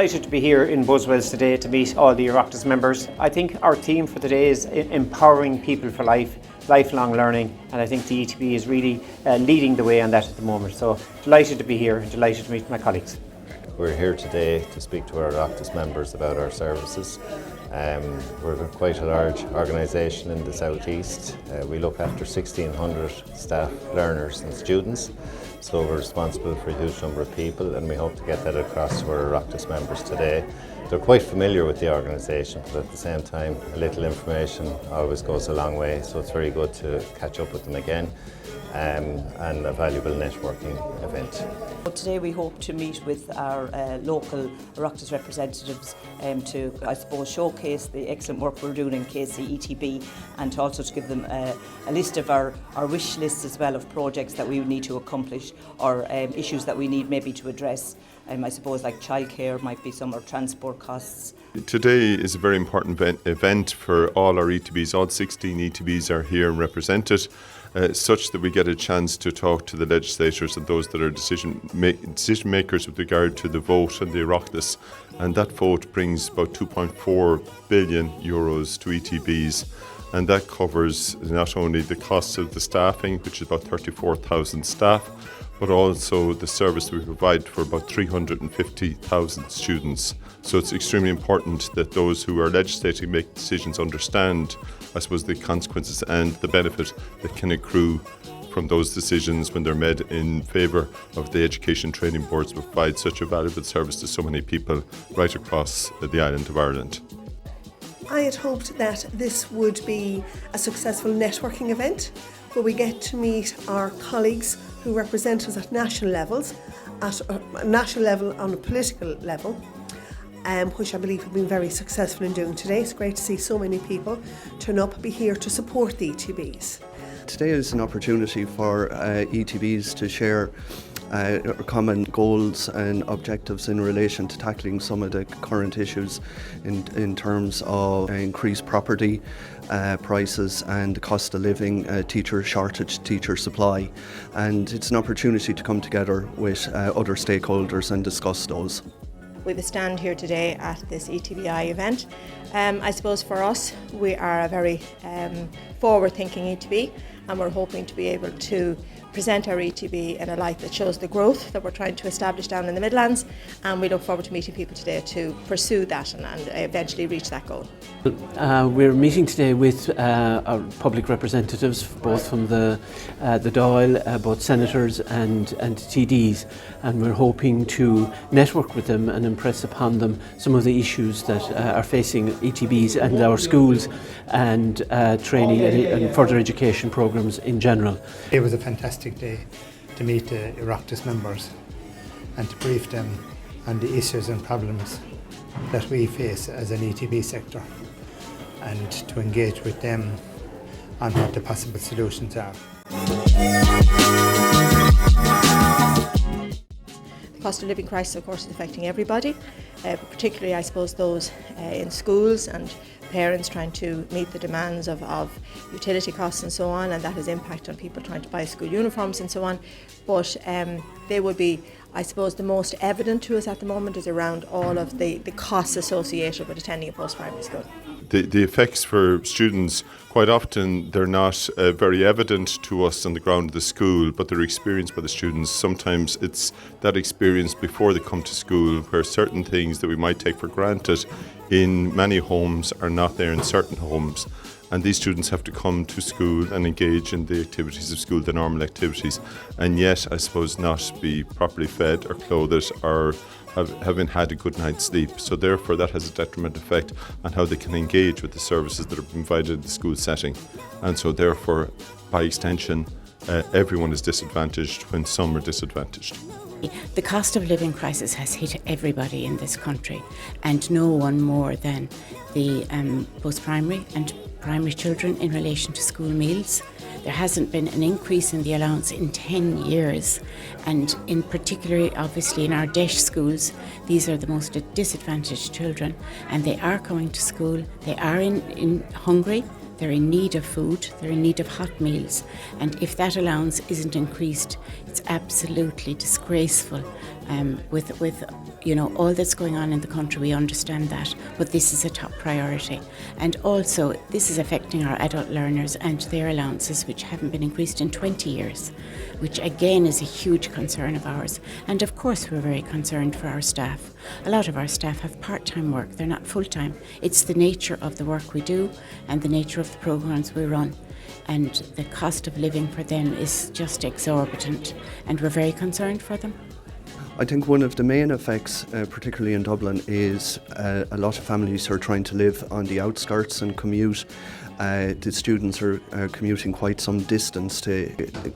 Delighted to be here in Buswells today to meet all the Oireachtas members. I think our theme for today is empowering people for life, lifelong learning, and I think the ETB is really leading the way on that at the moment. So delighted to be here and delighted to meet my colleagues. We're here today to speak to our Oireachtas members about our services. We're quite a large organisation in the southeast. We look after 1,600 staff, learners and students. So we're responsible for a huge number of people, and we hope to get that across to our Oireachtas members today. They're quite familiar with the organisation, but at the same time a little information always goes a long way, so it's very good to catch up with them again, and a valuable networking event. Today we hope to meet with our local Oireachtas representatives to, I suppose, showcase the excellent work we're doing in KCETB, and to also to give them a list of our wish lists as well of projects that we would need to accomplish, or issues that we need maybe to address. I suppose like childcare might be some, or transport costs. Today is a very important event for all our ETBs. All 16 ETBs are here represented, such that we get a chance to talk to the legislators and those that are decision makers with regard to the vote and the Oireachtas. And that vote brings about €2.4 billion to ETBs. And that covers not only the costs of the staffing, which is about 34,000 staff, but also the service we provide for about 350,000 students. So it's extremely important that those who are legislating, make decisions, understand, I suppose, the consequences and the benefit that can accrue from those decisions when they're made in favour of the education training boards that provide such a valuable service to so many people right across the island of Ireland. I had hoped that this would be a successful networking event where we get to meet our colleagues who represent us at national levels, at a national level, on a political level, which I believe have been very successful in doing today. It's great to see so many people turn up, be here to support the ETBs. Today is an opportunity for ETBs to share common goals and objectives in relation to tackling some of the current issues in terms of increased property prices and cost of living, teacher shortage, teacher supply, and it's an opportunity to come together with other stakeholders and discuss those. We have a stand here today at this ETBI event. I suppose for us, we are a very forward-thinking ETB, and we're hoping to be able to present our ETB in a light that shows the growth that we're trying to establish down in the Midlands, and we look forward to meeting people today to pursue that and eventually reach that goal. We're meeting today with our public representatives, both from the Dáil, both senators and TDs, and we're hoping to network with them and impress upon them some of the issues that are facing ETBs and our schools, and training and further education programmes in general. It was a fantastic day to meet the Oireachtas members and to brief them on the issues and problems that we face as an ETB sector, and to engage with them on what the possible solutions are. The cost of living crisis, of course, is affecting everybody, but particularly, I suppose, those in schools and parents trying to meet the demands of utility costs and so on, and that has impact on people trying to buy school uniforms and so on. But they would be, I suppose, the most evident to us at the moment is around all of the costs associated with attending a post-primary school. The effects for students, quite often they're not very evident to us on the ground of the school, but they're experienced by the students. Sometimes it's that experience before they come to school, where certain things that we might take for granted in many homes are not there in certain homes. And these students have to come to school and engage in the activities of school, the normal activities, and yet, I suppose, not be properly fed or clothed or haven't had a good night's sleep. So therefore that has a detrimental effect on how they can engage with the services that are provided in the school setting. And so therefore, by extension, everyone is disadvantaged when some are disadvantaged. The cost of living crisis has hit everybody in this country, and no one more than the post-primary and primary children in relation to school meals. There hasn't been an increase in the allowance in 10 years, and in particular, obviously, in our DEIS schools, these are the most disadvantaged children, and they are coming to school, they are hungry, they're in need of food, they're in need of hot meals, and if that allowance isn't increased, It's absolutely disgraceful with all that's going on in the country. We understand that, but this is a top priority. And also, this is affecting our adult learners and their allowances, which haven't been increased in 20 years, which again is a huge concern of ours. And of course, we're very concerned for our staff. A lot of our staff have part-time work, they're not full-time. It's the nature of the work we do and the nature of the programmes we run. And the cost of living for them is just exorbitant, and we're very concerned for them. I think one of the main effects, particularly in Dublin, is a lot of families are trying to live on the outskirts and commute. The students are commuting quite some distance to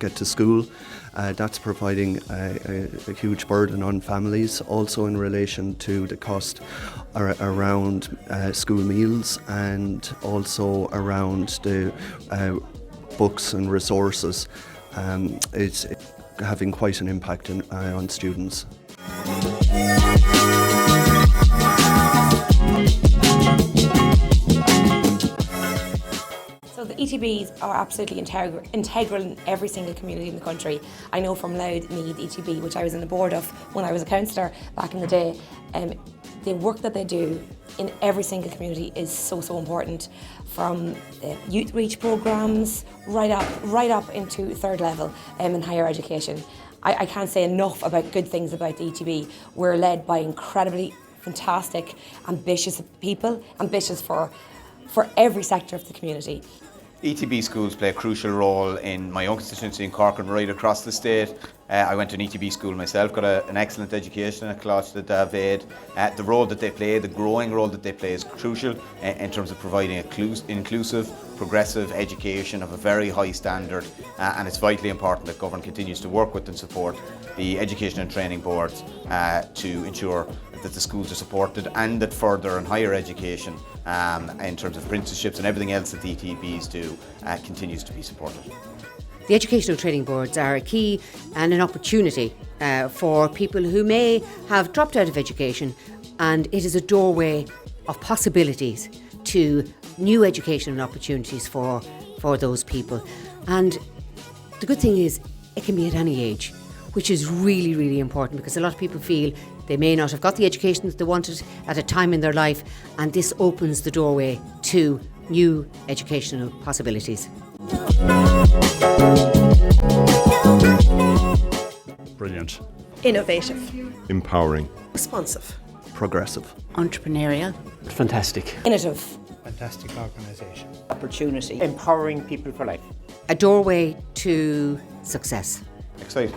get to school. That's providing a huge burden on families, also in relation to the cost around school meals and also around the books and resources. It's having quite an impact on students. So the ETBs are absolutely integral in every single community in the country. I know from Louth Meath ETB, which I was in the board of when I was a councillor back in the day, the work that they do in every single community is so important, from youth reach programmes right up into third level in higher education. I can't say enough about good things about the ETB. We're led by incredibly fantastic, ambitious people, ambitious for every sector of the community. ETB schools play a crucial role in my own constituency in Cork and right across the state. I went to an ETB school myself, got an excellent education at Clochta David. The role that they play, the growing role that they play, is crucial in terms of providing inclusive, progressive education of a very high standard, and it's vitally important that government continues to work with and support the education and training boards to ensure that the schools are supported and that further and higher education in terms of apprenticeships and everything else that the ETBs do continues to be supported. The educational training boards are a key and an opportunity for people who may have dropped out of education, and it is a doorway of possibilities to new educational opportunities for those people. And the good thing is it can be at any age, which is really, really important, because a lot of people feel they may not have got the education that they wanted at a time in their life, and this opens the doorway to new educational possibilities. Brilliant. Innovative. Empowering. Responsive. Progressive. Entrepreneurial. Fantastic. Innovative. Fantastic organisation. Opportunity. Empowering people for life. A doorway to success. Exciting.